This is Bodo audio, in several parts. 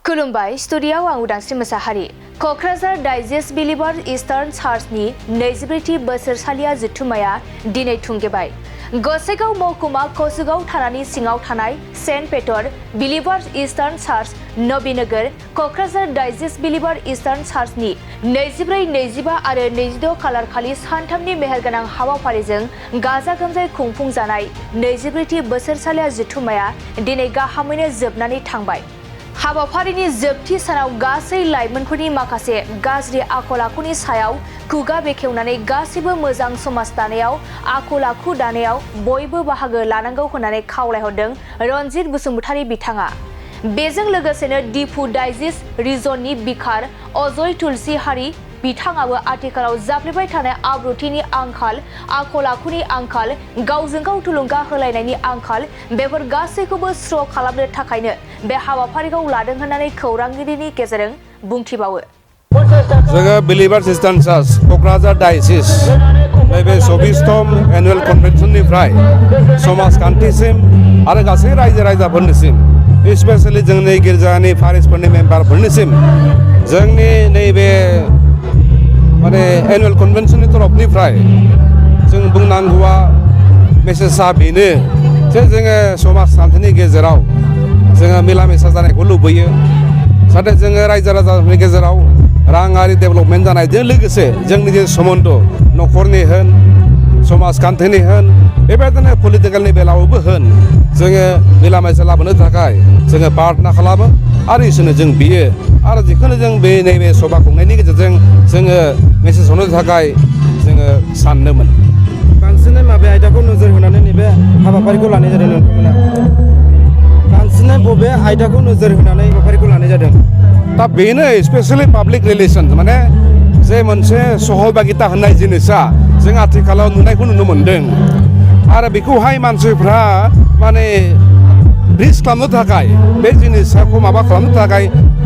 खुलुमबाय स्टुडियाव आं उदांस्रि मोसाहारि क'क्राझार डाइजेस्ट बिलिभार इस्टार्न चार्चनि 24थि बोसोरसालिया जथुम्माया दिनै थुंगेबाय। गसाइगाव महकुमा कसुगाव थानानि सिङाव थानाय सेन्ट पेटर बिलिभार eastern church Nabinagar Kokrajhar digest बिलिभार eastern चार्चनि 24, 25 आरो 26 खालार खालि सानथामनि मेहेरगोनां हाबाफारिजों गाजा गोमजायै खुंफुंजानाय 24थि बोसोरसालिया जथुम्माया दिनै गाहामैनो जोबनानै थांबाय। हाबाफारिनि जोबथि सानाव गासै लाइमोनफोरनि माखासे गाज्रि आखल आखुनि सायाव खुगा बेखेवनानै गासिबो मोजां समाज दानायाव आखल आखु दानायाव बयबो बाहागो लानांगौ होननानै खावलायहरदों रनजित बसुमतारी बिथाङा। बेजों लोगोसेनो डिफु डाइजेस्ट रिजननि बिखार अजय तुलसी हारि बिथाङाबो आथिखालाव जाफ्लेबाय थानाय आब्रुथिनि आंखाल, आखल आखुनि आंखाल, गावजों गाव थुलुंगा होलायनायनि आंखाल बेफोर गासैखौबो स्र' खालामनो थाखायनो बे हाबाफारिखौ लादों होननानै खौरांगिरिनि गेजेरजों बुंथिबावो। जोङो बिलिभार्स इस्टार्न चार्च क'क्राझार डायसिस नैबे 24थम एनुवेल कन्भेन्सननिफ्राय समाजखान्थिसिम आरो गासै रायजो राजाफोरनिसिम स्पेसियेलि जोंनि गिर्जानि फारिसफोरनि मेम्बारफोरनिसिम जोंनि नैबे एनुवेल कन्भेन्सननि तरफनिफ्राय जों बुंनांगौआ मेसेजआ बेनो जे जोङो समाजखान्थिनि गेजेराव जोङो मिला मिसा जानायखौ लुबैयो, जाहाथे जोङो रायजो राजाफोरनि गेजेराव राङारि डेभेलपमेन्ट जानायजों लोगोसे जोंनि जे सोमोन्दो न'खरनि होन समाजखान्थिनि होन बेबायदिनो पलिटिकेलनि बेलायावबो होन जोङो मिला मिसा लाबोनो थाखाय जोङो प्रार्थना खालामो आरो इसोरनो जों बियो आरो जिखुनु जों बे नैबे सभा खुंनायनि गेजेरजों जोङो मेसेज होनो थाखाय जोङो सानदोंमोन। बांसिनै माबे आयदाखौ नोजोर होनानै नैबे हाबाफारिखौ लानाय जादों नोंथांमोना? बांसिनै बबे आयदाखौ नोजोर होनानै हाबाफारिखौ लानाय जादों? दा बेनो स्पेसियेलि पाब्लिक रिलेसन माने जे मोनसे सहभागिता होननाय जिनिसा जों आथिखालाव नुनायखौ नुनो मोन्दों आरो बेखौहाय मानसिफ्रा माने ब्रिज खालामनो थाखाय बे जिनिसखौ माबा खालामनो थाखाय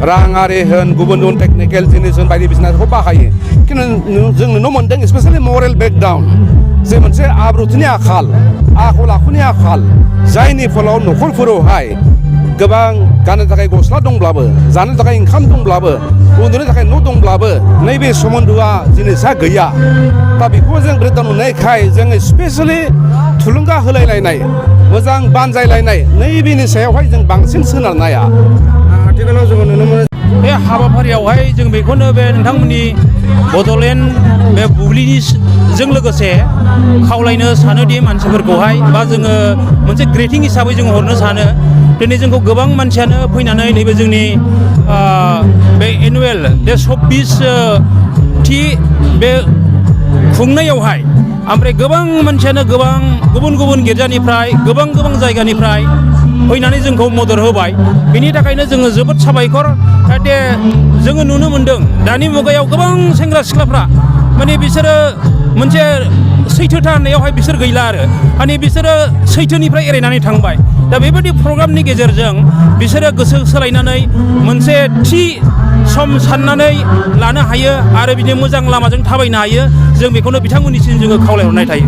राङारि होन गुबुन गुबुन टेकनिकेल जिनिस होन बायदिसिनाखौ बाहायो, खिन्थु जों नुनो मोन्दों स्पेसियेलि मरेल ब्रेकडाउन जे मोनसे आब्रुथिनि आखाल आखल आखुनि आखाल जायनि फलाव न'खरफोरावहाय गोबां गाननो थाखाय गस्ला दंब्लाबो जानो थाखाय ओंखाम दंब्लाबो उन्दुनो थाखाय न' दंब्लाबो नैबे सोमोन्दोआ जिनिसा गैया। दा बेखौ जों ब्रेकडाउन नुनायखाय जोङो स्पेसियेलि थुलुंगा होलायलायनाय मोजां बानजायलायनाय नैबेनि सायावहाय जों बांसिन सोनारनाया आथिखालाव जोङो नुनो मोनो। बे हाबाफारियावहाय जों बेखौनो बे नोंथांमोननि बड'लेण्ड बे बुब्लिनिजों लोगोसे खावलायनो सानोदि मानसिफोरखौहाय बा जोङो मोनसे ग्रेटिं हिसाबै जों हरनो सानो दिनै जोंखौ गोबां मानसियानो फैनानै नैबे जोंनि बे एनुवेल बे 24थि बे खुंनायावहाय ओमफ्राय गोबां मानसियानो गोबां गुबुन गुबुन गिर्जानिफ्राय गोबां जायगानिफ्राय फैनानै जोंखौ मदद होबाय। बेनि थाखायनो जोङो जोबोद साबायखर। जाहाथे जोङो नुनो मोन्दों दानि मुगायाव गोबां सेंग्रा सिख्लाफ्रा माने बिसोरो मोनसे सैथोथा होननायावहाय बिसोर गैला आरो माने बिसोरो सैथोनिफ्राय एरायनानै थांबाय। दा बेबायदि प्रग्रामनि गेजेरजों बिसोरो गोसो सोलायनानै मोनसे थि सम साननानै लानो हायो आरो बिदिनो मोजां लामाजों थाबायनो हायो। जों बेखौनो बिथांमोननिसिम जोङो खावलायहरनाय थायो।